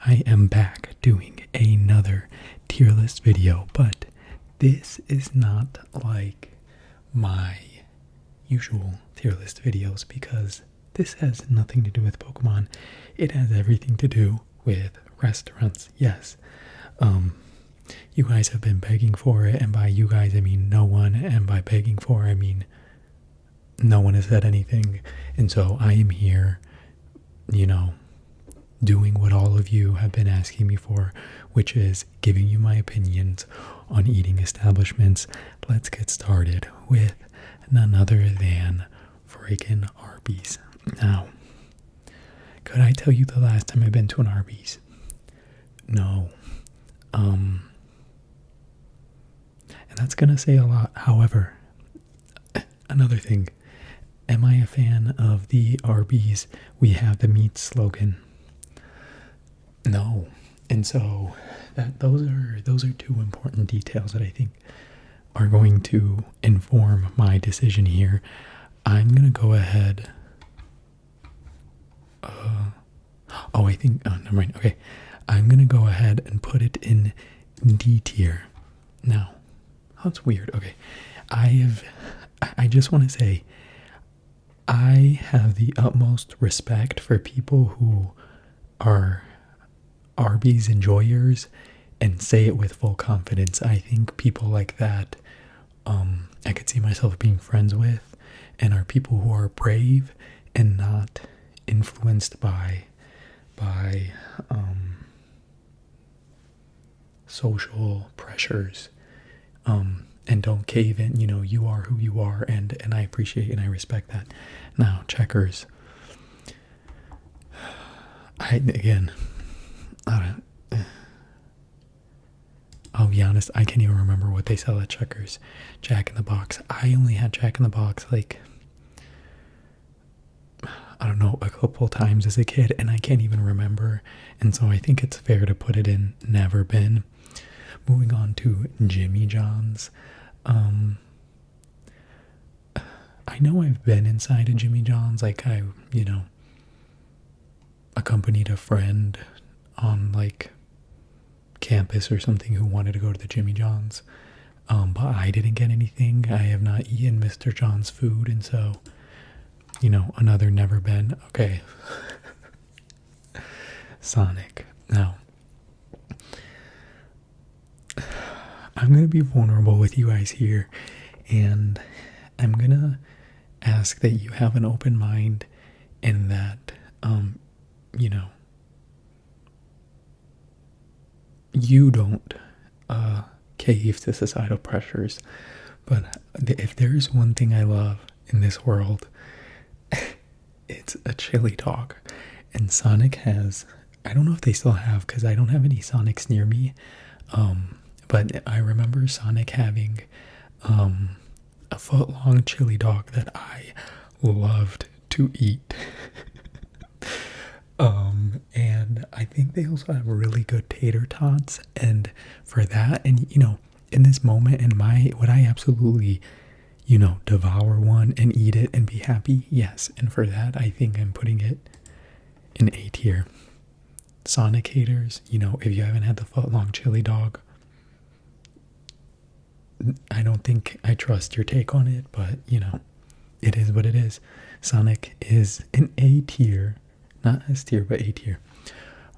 I am back doing another tier list video, but this is not like my usual tier list videos because this has nothing to do with Pokemon. It has everything to do with restaurants. Yes. You guys have been begging for it, and by you guys I mean no one, and by begging for I mean no one has said anything. And so I am here, doing what all of you have been asking me for, which is giving you my opinions on eating establishments. Let's get started with none other than freaking Arby's. Now, could I tell you the last time I've been to an Arby's? No. And that's gonna say a lot. However, another thing, am I a fan of the Arby's "We Have the Meat" slogan? No. And so those are two important details that I think are going to inform my decision here. I'm gonna go ahead. Never mind. Okay, I'm gonna go ahead and put it in D tier. Now, that's weird. Okay, I just want to say, I have the utmost respect for people who are Arby's enjoyers and say it with full confidence. I think people like that, I could see myself being friends with, and are people who are brave and not influenced by social pressures, and don't cave in. You are who you are, and I appreciate and I respect that. Now, Checkers, I'll be honest, I can't even remember what they sell at Checkers. Jack in the Box. I only had Jack in the Box a couple times as a kid, and I can't even remember. And so I think it's fair to put it in never been. Moving on to Jimmy John's. I know I've been inside a Jimmy John's, I accompanied a friend on campus or something who wanted to go to the Jimmy John's. But I didn't get anything. I have not eaten Mr. John's food, and so, another never been. Okay. Sonic. Now, I'm going to be vulnerable with you guys here, and I'm going to ask that you have an open mind, and that, you don't cave to societal pressures. But if there's one thing I love in this world, it's a chili dog. And Sonic has, I don't know if they still have, because I don't have any Sonics near me, but I remember Sonic having a foot-long chili dog that I loved to eat. And I think they also have really good tater tots, and for that, and in this moment would I absolutely, devour one and eat it and be happy? Yes. And for that, I think I'm putting it in A tier. Sonic haters, if you haven't had the foot-long chili dog, I don't think I trust your take on it, but it is what it is. Sonic is an A tier. Not S tier, but A tier.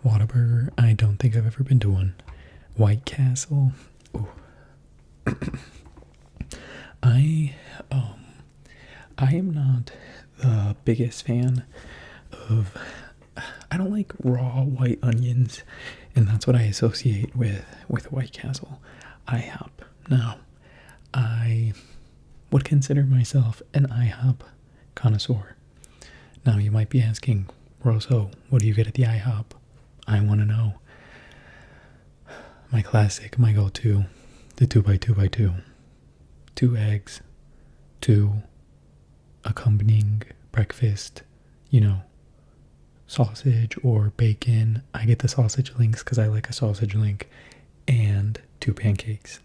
Whataburger, I don't think I've ever been to one. White Castle, ooh. I am not the biggest fan of, I don't like raw white onions, and that's what I associate with White Castle. IHOP. Now, I would consider myself an IHOP connoisseur. Now, you might be asking, Rosso, what do you get at the IHOP? I want to know. My classic, my go-to, the 2x2x2. 2 eggs, 2 accompanying breakfast, sausage or bacon. I get the sausage links because I like a sausage link, and 2 pancakes.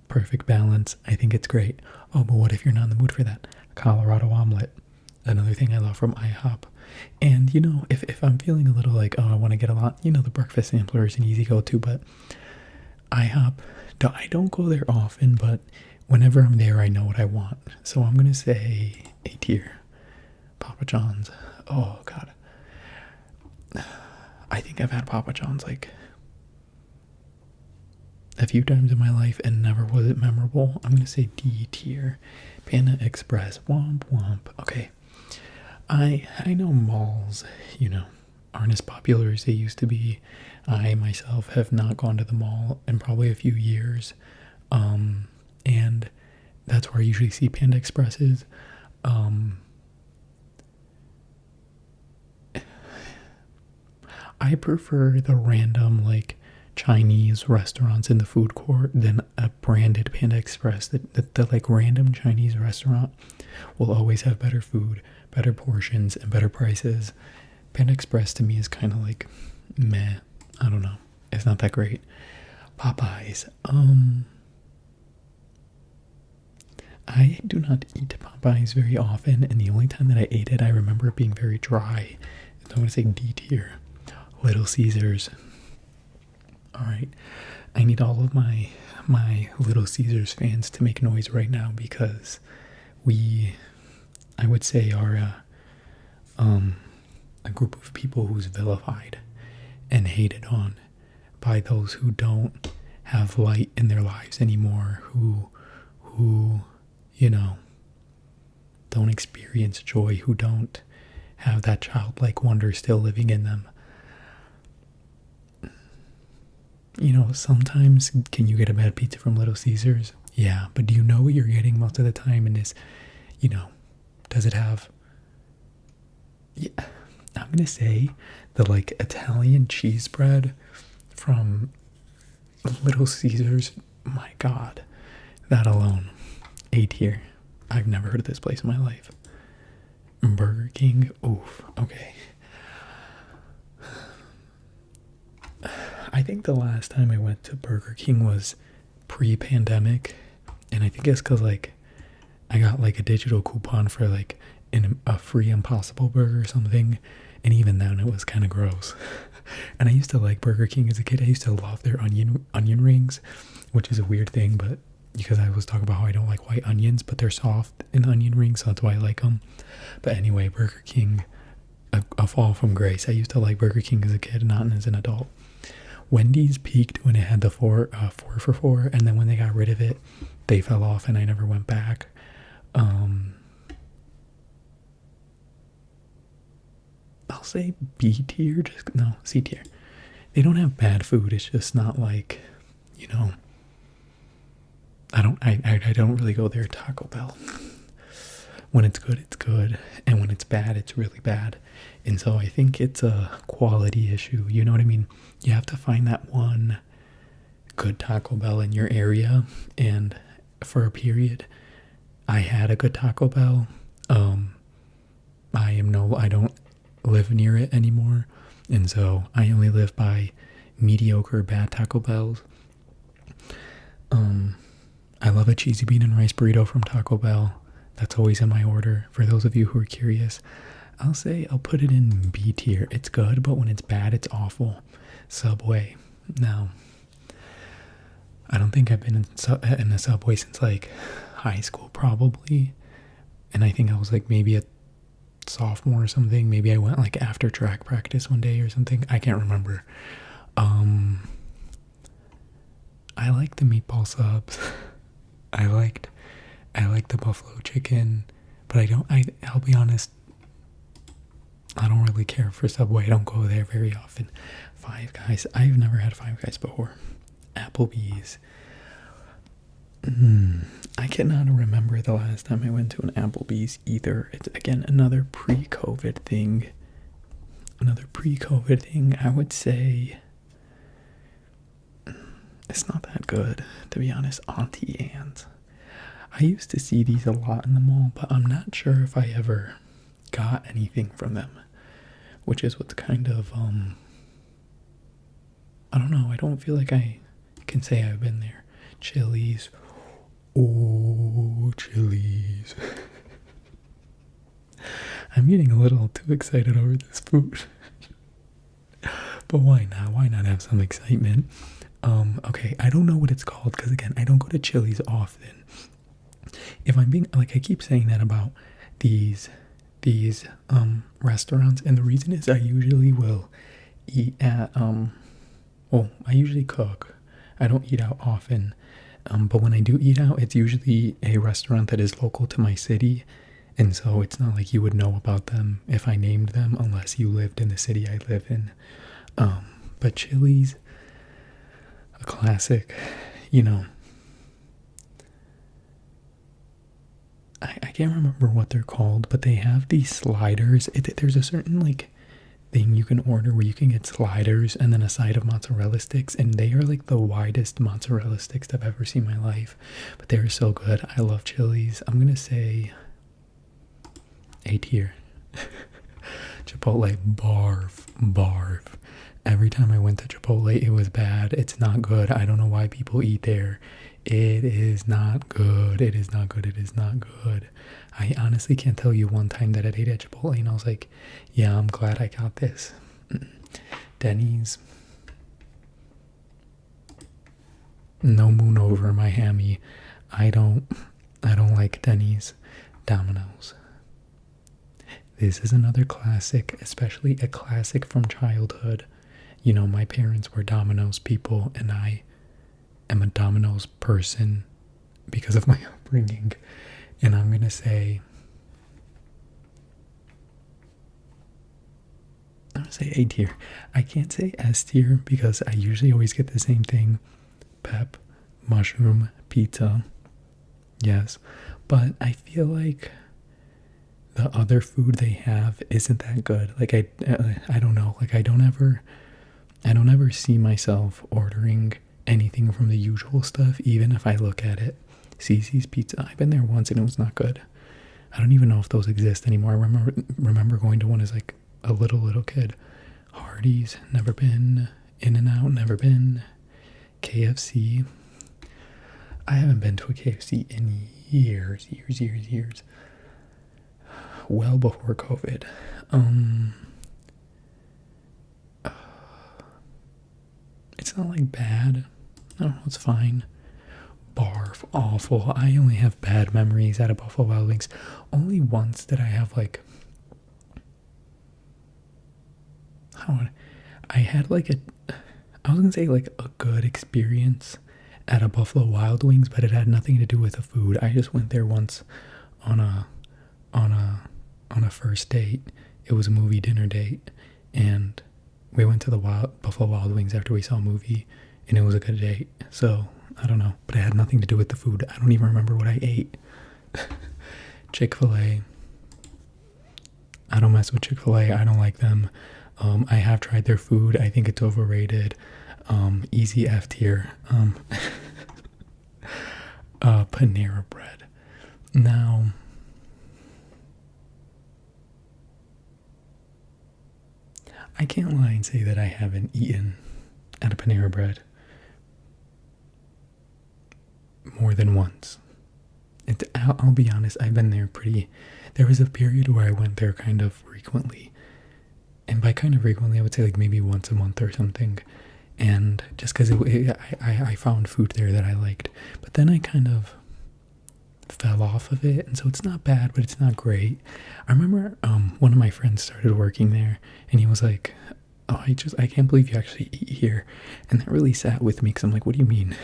Perfect balance. I think it's great. Oh, but what if you're not in the mood for that? Colorado omelet. Another thing I love from IHOP. And you know, if I'm feeling a little like, oh, I want to get a lot, you know, the breakfast sampler is an easy go-to, but I don't go there often, but whenever I'm there, I know what I want. So I'm gonna say A tier, Papa John's. Oh God, I think I've had Papa John's like a few times in my life, and never was it memorable. I'm gonna say D tier, Panda Express. Womp womp. Okay, I know malls, you know, aren't as popular as they used to be. I myself have not gone to the mall in probably a few years, and that's where I usually see Panda Expresses. I prefer the random like Chinese restaurants in the food court than a branded Panda Express. The like random Chinese restaurant will always have better food, better portions, and better prices. Panda Express to me is kind of like meh. I don't know. It's not that great. Popeyes. I do not eat Popeyes very often, and the only time that I ate it, I remember it being very dry. So I'm gonna say D tier. Little Caesars. All right, I need all of my Little Caesars fans to make noise right now because I would say, are a group of people who's vilified and hated on by those who don't have light in their lives anymore, who you know, don't experience joy, who don't have that childlike wonder still living in them. You know, sometimes can you get a bad pizza from Little Caesars? Yeah, but do you know what you're getting most of the time? And is, you know, does it have, yeah, I'm gonna say the like Italian cheese bread from Little Caesars. My God, that alone, A tier. I've never heard of this place in my life. Burger King. Oof. Okay. I think the last time I went to Burger King was pre-pandemic, and I think it's because like I got like a digital coupon for like a free Impossible Burger or something, and even then it was kind of gross. And I used to like Burger King as a kid. I used to love their onion rings, which is a weird thing, but because I was talking about how I don't like white onions, but they're soft in onion rings, so that's why I like them. But anyway, Burger King, a fall from grace. I used to like Burger King as a kid, not as an adult. Wendy's peaked when it had the 4 for $4, and then when they got rid of it, they fell off, and I never went back. I'll say B tier, C tier. They don't have bad food. It's just not like, you know. I don't really go there. Taco Bell. When it's good, it's good, and when it's bad, it's really bad. And so I think it's a quality issue. You know what I mean? You have to find that one good Taco Bell in your area. And for a period, I had a good Taco Bell. I don't live near it anymore, and so I only live by mediocre bad Taco Bells. I love a cheesy bean and rice burrito from Taco Bell. That's always in my order. For those of you who are curious, I'll put it in B tier. It's good, but when it's bad, it's awful. Subway. Now, I don't think I've been in a Subway since like high school, probably. And I think I was like maybe a sophomore or something. Maybe I went like after track practice one day or something. I can't remember. I like the meatball subs. I like the buffalo chicken, but I'll be honest, I don't really care for Subway. I don't go there very often. Five Guys. I've never had Five Guys before. Applebee's. I cannot remember the last time I went to an Applebee's either. It's again another pre-COVID thing. I would say it's not that good, to be honest. Auntie Anne's. I used to see these a lot in the mall, but I'm not sure if I ever got anything from them, which is what's kind of, I don't know. I don't feel like I can say I've been there. Chili's. Oh, Chili's. I'm getting a little too excited over this food. But why not? Why not have some excitement? Okay, I don't know what it's called because again, I don't go to Chili's often. If I'm being like, I keep saying that about these restaurants, and the reason is I usually will eat at well, I usually cook. I don't eat out often. But when I do eat out, it's usually a restaurant that is local to my city. And so it's not like you would know about them if I named them unless you lived in the city I live in. But Chili's, a classic, you know. I can't remember what they're called, but they have these sliders. There's a certain like thing you can order where you can get sliders and then a side of mozzarella sticks, and they are like the widest mozzarella sticks I've ever seen in my life. But they are so good. I love Chili's. I'm gonna say A tier. Chipotle, barf. Every time I went to Chipotle, it was bad. It's not good. I don't know why people eat there. It is not good. It is not good. It is not good. I honestly can't tell you one time that I ate at Chipotle and I was like, yeah, I'm glad I got this. Denny's. No moon over my hammy. I don't like Denny's. Domino's. This is another classic, especially a classic from childhood. You know, my parents were Domino's people, and I am a Domino's person because of my upbringing. And I'm gonna say A tier. I can't say S tier because I usually always get the same thing. Pep, mushroom, pizza. Yes. But I feel like the other food they have isn't that good. Like I don't know. Like I don't ever see myself ordering anything from the usual stuff, even if I look at it. Cece's Pizza. I've been there once and it was not good. I don't even know if those exist anymore. I remember going to one as like a little kid. Hardee's, never been. In-N-Out, never been. KFC. I haven't been to a KFC in years. Well before COVID. It's not like bad. I don't know, it's fine. Barf, awful. I only have bad memories out of Buffalo Wild Wings. Only once did I have like, I had like I was gonna say like a good experience at a Buffalo Wild Wings, but it had nothing to do with the food. I just went there once on a first date. It was a movie dinner date, and we went to the Buffalo Wild Wings after we saw a movie, and it was a good date. So I don't know, but it had nothing to do with the food. I don't even remember what I ate. Chick-fil-A. I don't mess with Chick-fil-A. I don't like them. I have tried their food. I think it's overrated. Easy F tier. Panera Bread. Now, I can't lie and say that I haven't eaten at a Panera Bread more than once. I'll be honest, I've been there there was a period where I went there kind of frequently. And by kind of frequently, I would say like maybe once a month or something. And just because I found food there that I liked. But then I kind of fell off of it. And so it's not bad, but it's not great. I remember one of my friends started working there. And he was like, oh, I can't believe you actually eat here. And that really sat with me because I'm like, what do you mean?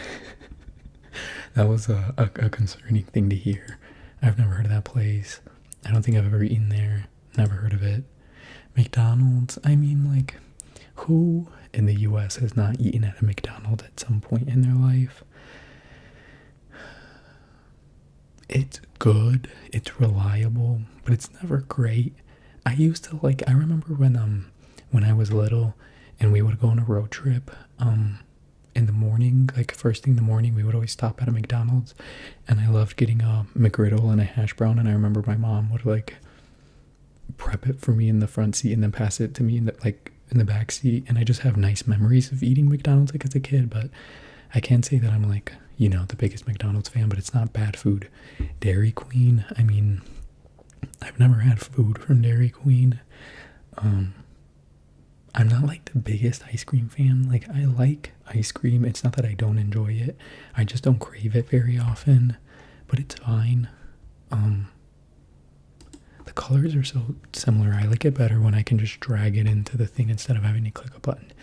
That was a concerning thing to hear. I've never heard of that place. I don't think I've ever eaten there. Never heard of it. McDonald's, I mean, like, who in the US has not eaten at a McDonald's at some point in their life? It's good, it's reliable, but it's never great. I remember when I was little and we would go on a road trip, in the morning, like first thing in the morning, we would always stop at a McDonald's, and I loved getting a McGriddle and a hash brown, and I remember my mom would like prep it for me in the front seat and then pass it to me in the back seat, and I just have nice memories of eating McDonald's like as a kid. But I can't say that I'm like, the biggest McDonald's fan, but it's not bad food. Dairy Queen, I mean, I've never had food from Dairy Queen. Um, I'm not like the biggest ice cream fan. Like, I like ice cream. It's not that I don't enjoy it. I just don't crave it very often, but it's fine. The colors are so similar. I like it better when I can just drag it into the thing instead of having to click a button.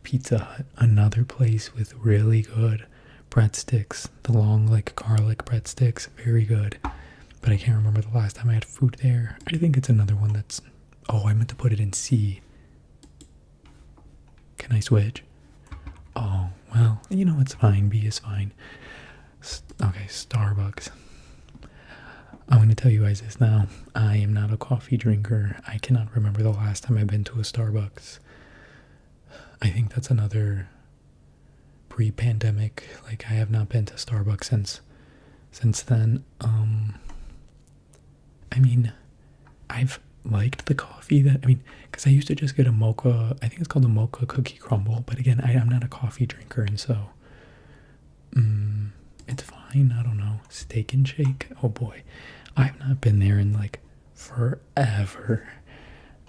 Pizza Hut, another place with really good breadsticks. The long, like, garlic breadsticks, very good. But I can't remember the last time I had food there. I think it's another one that's... Oh, I meant to put it in C. Can I switch? Oh, well, you know, it's fine. B is fine. Okay, Starbucks. I'm going to tell you guys this now. I am not a coffee drinker. I cannot remember the last time I've been to a Starbucks. I think that's another pre-pandemic. Like, I have not been to Starbucks since then. I mean, I've liked the coffee because I used to just get a mocha. I think it's called a mocha cookie crumble. But again, I'm not a coffee drinker, and so it's fine. I don't know. Steak and Shake. Oh boy, I've not been there in like forever.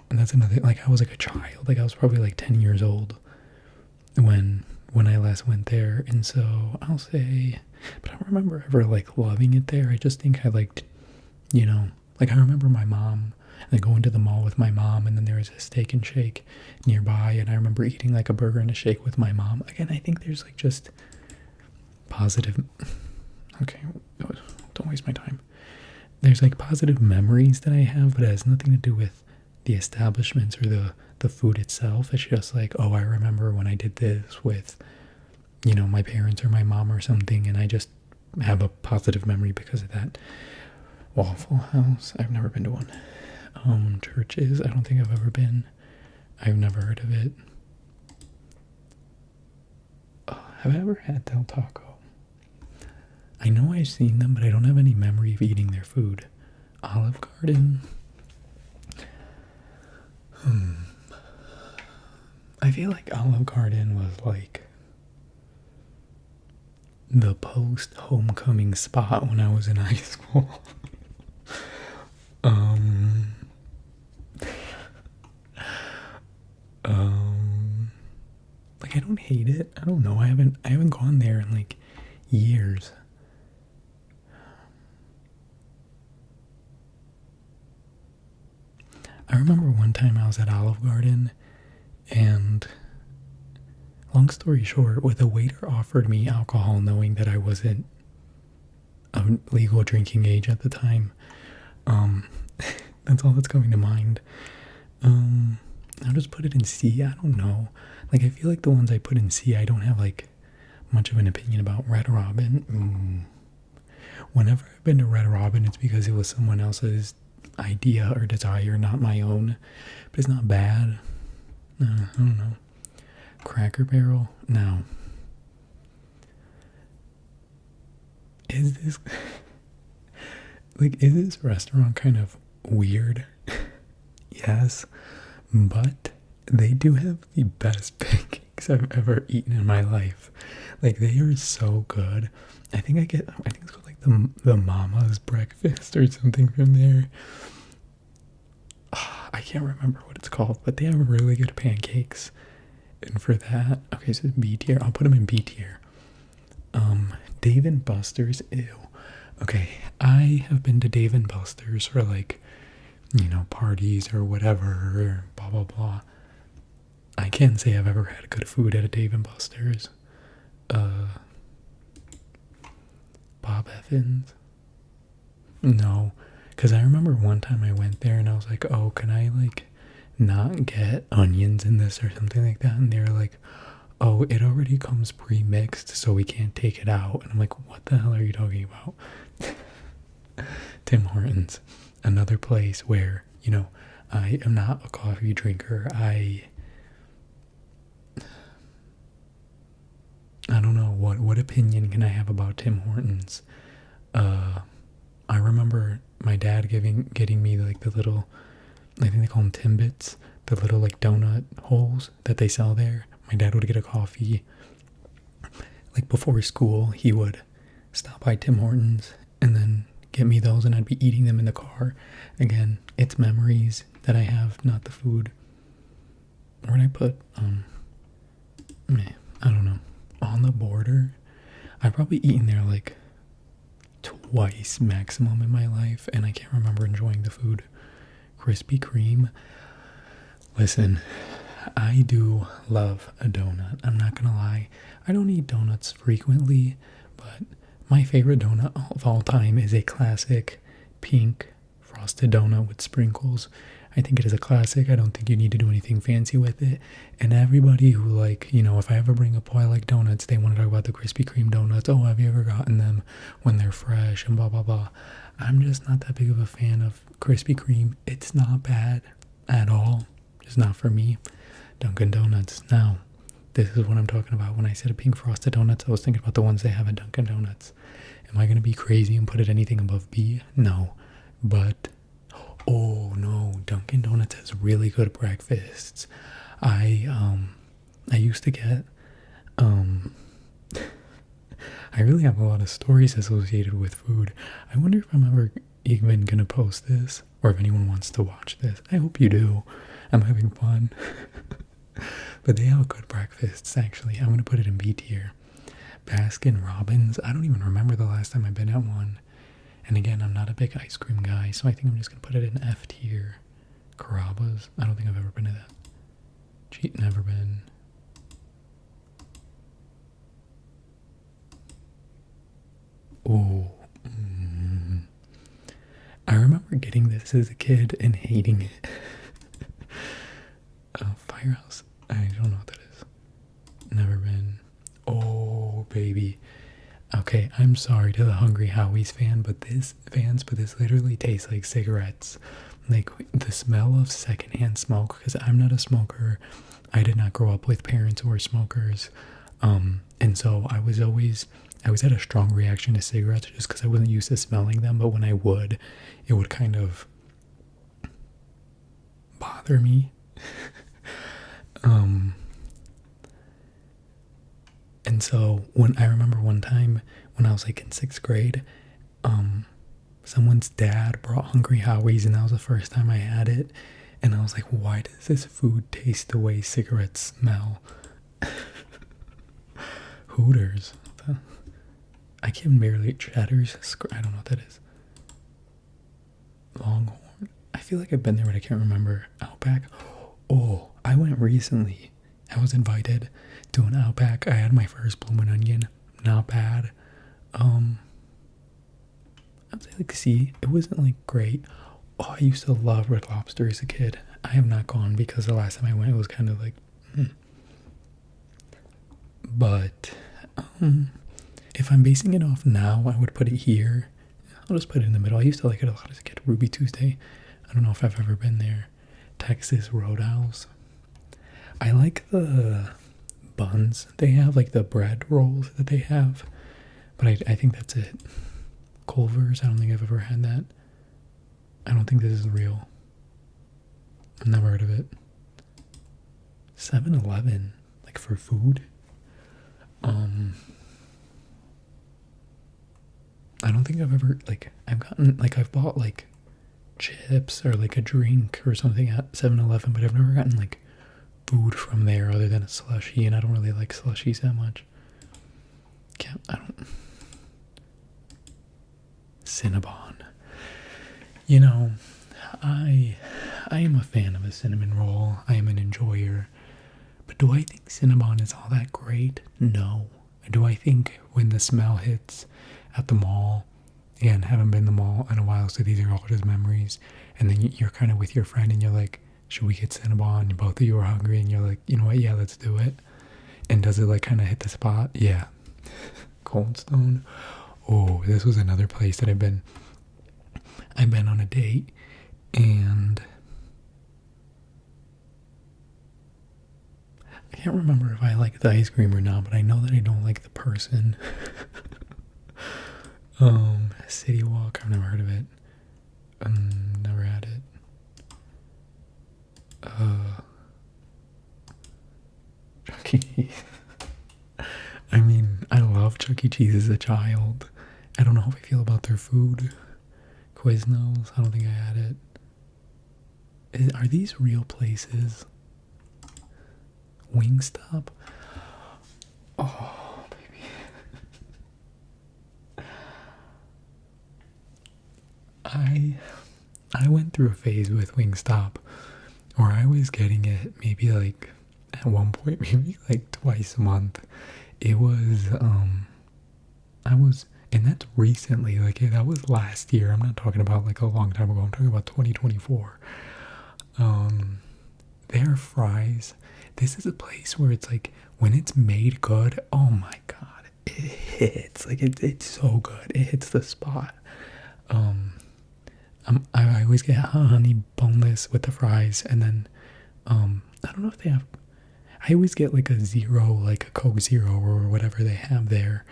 And that's another. Like, I was like a child. Like, I was probably like 10 years old when I last went there, and so I'll say. But I don't remember ever like loving it there. I just think I liked, like, I remember my mom. And going to the mall with my mom, and then there was a Steak and Shake nearby, and I remember eating like a burger and a shake with my mom. Again, I think there's like just positive. Okay, don't waste my time. There's like positive memories that I have, but it has nothing to do with the establishments or the food itself. It's just like, oh, I remember when I did this with, my parents or my mom or something, and I just have a positive memory because of that. Waffle House. I've never been to one. Churches. I don't think I've ever been. I've never heard of it. Have I ever had Del Taco? I know I've seen them, but I don't have any memory of eating their food. Olive Garden. I feel like Olive Garden was like the post-homecoming spot when I was in high school. Like, I don't hate it. I don't know. I haven't gone there in like years. I remember one time I was at Olive Garden, and long story short, the waiter offered me alcohol knowing that I wasn't of legal drinking age at the time. That's all that's coming to mind. I'll just put it in C. I don't know. Like, I feel like the ones I put in C, I don't have like much of an opinion about. Red Robin. Whenever I've been to Red Robin, it's because it was someone else's idea or desire, not my own. But it's not bad. I don't know. Cracker Barrel? No. Is this restaurant kind of weird? Yes, but they do have the best pancakes I've ever eaten in my life. Like, they are so good. I think it's called like the Mama's breakfast or something from there. I can't remember what it's called, but they have really good pancakes. And for that, okay, so B tier. I'll put them in B tier. Dave & Buster's, ew. Okay, I have been to Dave & Buster's for like, parties or whatever, or blah, blah, blah. I can't say I've ever had good food at a Dave & Buster's. Bob Evans? No, because I remember one time I went there and I was like, oh, can I like not get onions in this or something like that? And they were like, oh, it already comes pre-mixed, so we can't take it out. And I'm like, what the hell are you talking about? Tim Hortons, another place where, I am not a coffee drinker. I don't know, what opinion can I have about Tim Hortons? I remember my dad getting me like the little, I think they call them Timbits, the little like donut holes that they sell there. My dad would get a coffee. Like, before school, he would stop by Tim Hortons and then get me those and I'd be eating them in the car. Again, it's memories that I have, not the food. Where'd I put, I don't know, On the Border? I've probably eaten there like twice maximum in my life, and I can't remember enjoying the food. Krispy Kreme. Listen, I do love a donut. I'm not gonna lie. I don't eat donuts frequently, but my favorite donut of all time is a classic pink frosted donut with sprinkles. I think it is a classic. I don't think you need to do anything fancy with it. And everybody who, like, you know, if I ever bring up why I like donuts, they want to talk about the Krispy Kreme donuts. Oh, have you ever gotten them when they're fresh and blah, blah, blah. I'm just not that big of a fan of Krispy Kreme. It's not bad at all. Just not for me. Dunkin' Donuts. Now, this is what I'm talking about. When I said a pink frosted donuts, I was thinking about the ones they have at Dunkin' Donuts. Am I going to be crazy and put it anything above B? No. But, oh no, Dunkin' Donuts has really good breakfasts. I used to get, I really have a lot of stories associated with food. I wonder if I'm ever even going to post this, or if anyone wants to watch this. I hope you do. I'm having fun. But they have good breakfasts, actually. I'm going to put it in B tier. Baskin Robbins. I don't even remember the last time I've been at one. And again, I'm not a big ice cream guy, so I think I'm just going to put it in F tier. Carrabba's. I don't think I've ever been to that. Never been. Oh. I remember getting this as a kid and hating it. Firehouse. I don't know what that is. Never been. Oh, baby. Okay, I'm sorry to the Hungry Howie's but this literally tastes like cigarettes. Like the smell of secondhand smoke, because I'm not a smoker. I did not grow up with parents who were smokers. And so I was at a strong reaction to cigarettes just because I wasn't used to smelling them, but when I would, it would kind of bother me. And so when I remember one time when I was like in 6th grade, someone's dad brought Hungry Howie's and that was the first time I had it. And I was like, why does this food taste the way cigarettes smell? Hooters. I can barely eat Cheddar's. I don't know what that is. Longhorn. I feel like I've been there, but I can't remember. Outback. Oh, I went recently. I was invited to an Outback. I had my first Bloomin' Onion. Not bad. I'd say like C. It wasn't like great. Oh, I used to love Red Lobster as a kid. I have not gone because the last time I went, it was kind of like, But, if I'm basing it off now, I would put it here. I'll just put it in the middle. I used to like it a lot as a kid. Ruby Tuesday. I don't know if I've ever been there. Texas Roadhouse. I like the buns they have, like the bread rolls that they have. But I think that's it. Culver's, I don't think I've ever had that. I don't think this is real. I've never heard of it. 7-Eleven, like for food. I don't think I've ever, like, I've bought, like, chips or, like, a drink or something at 7-Eleven, but I've never gotten, like, food from there other than a slushie, and I don't really like slushies that much. Cinnabon. You know, I am a fan of a cinnamon roll. I am an enjoyer. But do I think Cinnabon is all that great? No. Do I think when the smell hits at the mall, again, haven't been to the mall in a while, so these are all just memories, and then you're kind of with your friend and you're like, should we get Cinnabon? And both of you are hungry and you're like, you know what, yeah, let's do it. And does it like kind of hit the spot? Yeah. Cold Stone. Oh, this was another place that I've been on a date, and I can't remember if I like the ice cream or not, but I know that I don't like the person. City Walk, I've never heard of it. Never had it. Chuck E. Cheese. I mean, I love Chuck E. Cheese as a child. I don't know how I feel about their food. Quiznos, I don't think I had it. Are these real places? Wingstop? Oh, baby. I went through a phase with Wingstop where I was getting it maybe like at one point, maybe like twice a month. It was and that's recently, like that was last year. I'm not talking about like a long time ago. I'm talking about 2024. Their fries. This is a place where it's like when it's made good. Oh my god, it hits. Like it's so good. It hits the spot. I always get honey boneless with the fries, and then I don't know if they have. I always get like a zero, like a Coke Zero or whatever they have there.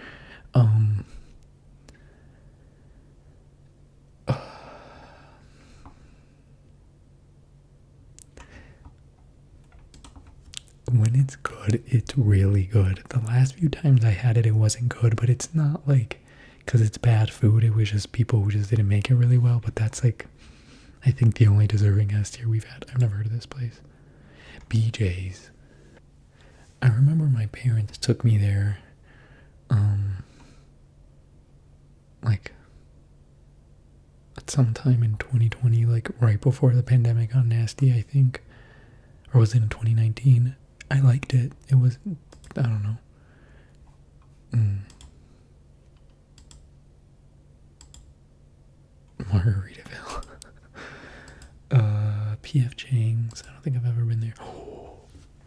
When it's good, it's really good. The last few times I had it, it wasn't good, but it's not like because it's bad food. It was just people who just didn't make it really well. But that's like, I think the only deserving S tier we've had. I've never heard of this place. BJ's. I remember my parents took me there, like at some time in 2020, like right before the pandemic got nasty, I think, or was it in 2019? I liked it. It was, I don't know. Margaritaville. PF Chang's. I don't think I've ever been there.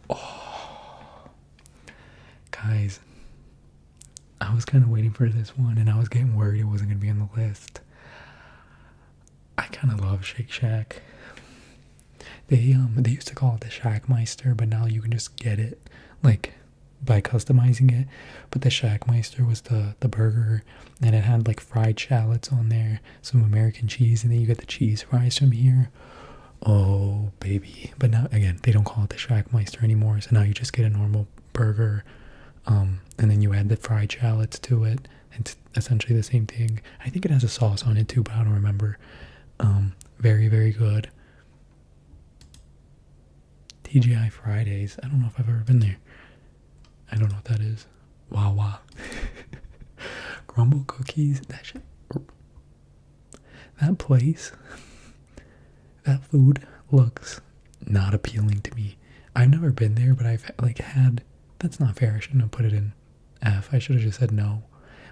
Oh. Guys, I was kind of waiting for this one, and I was getting worried it wasn't going to be on the list. I kind of love Shake Shack. They used to call it the Shackmeister, but now you can just get it like by customizing it. But the Shackmeister was the burger, and it had like fried shallots on there, some American cheese, and then you get the cheese fries from here. Oh baby! But now again, they don't call it the Shackmeister anymore, so now you just get a normal burger, and then you add the fried shallots to it. It's essentially the same thing. I think it has a sauce on it too, but I don't remember. Very, very good. TGI Fridays. I don't know if I've ever been there. I don't know what that is. Wawa. Grumble cookies. That shit. That place. That food looks not appealing to me. I've never been there, but I've like had. That's not fair. I shouldn't have put it in F. I should have just said no.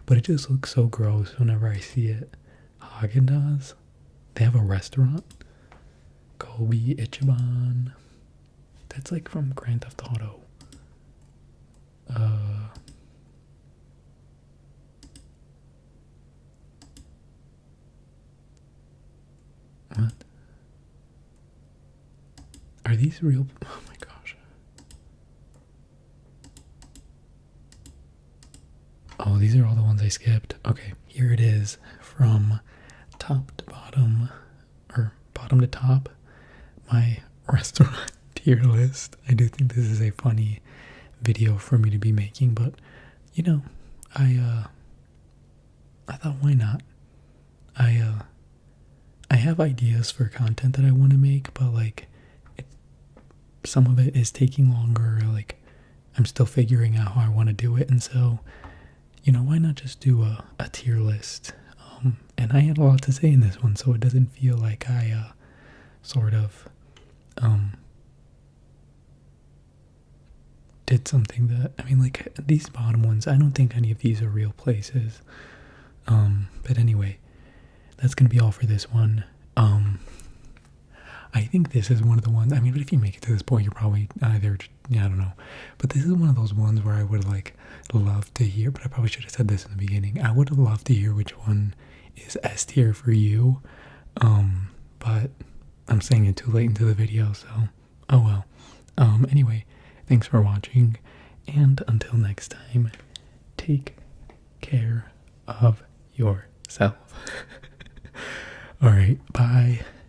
But it just looks so gross whenever I see it. Haagen-Dazs. They have a restaurant. Kobe Ichiban. That's like from Grand Theft Auto. What? Are these real? Oh my gosh. Oh, these are all the ones I skipped. Okay, here it is from top to bottom, or bottom to top, my restaurant tier list. I do think this is a funny video for me to be making, but you know, I thought why not? I have ideas for content that I want to make, but like some of it is taking longer. Like I'm still figuring out how I want to do it, and so you know, why not just do a tier list? And I had a lot to say in this one, so it doesn't feel like I sort of did something that, I mean, like these bottom ones, I don't think any of these are real places. But anyway, that's gonna be all for this one. I think this is one of the ones, I mean, but if you make it to this point, you're probably either, yeah, I don't know. But this is one of those ones where I would like love to hear, but I probably should have said this in the beginning. I would love to hear which one is S tier for you. But I'm saying it too late into the video, so oh well. Anyway, thanks for watching, and until next time, take care of yourself. Alright, bye.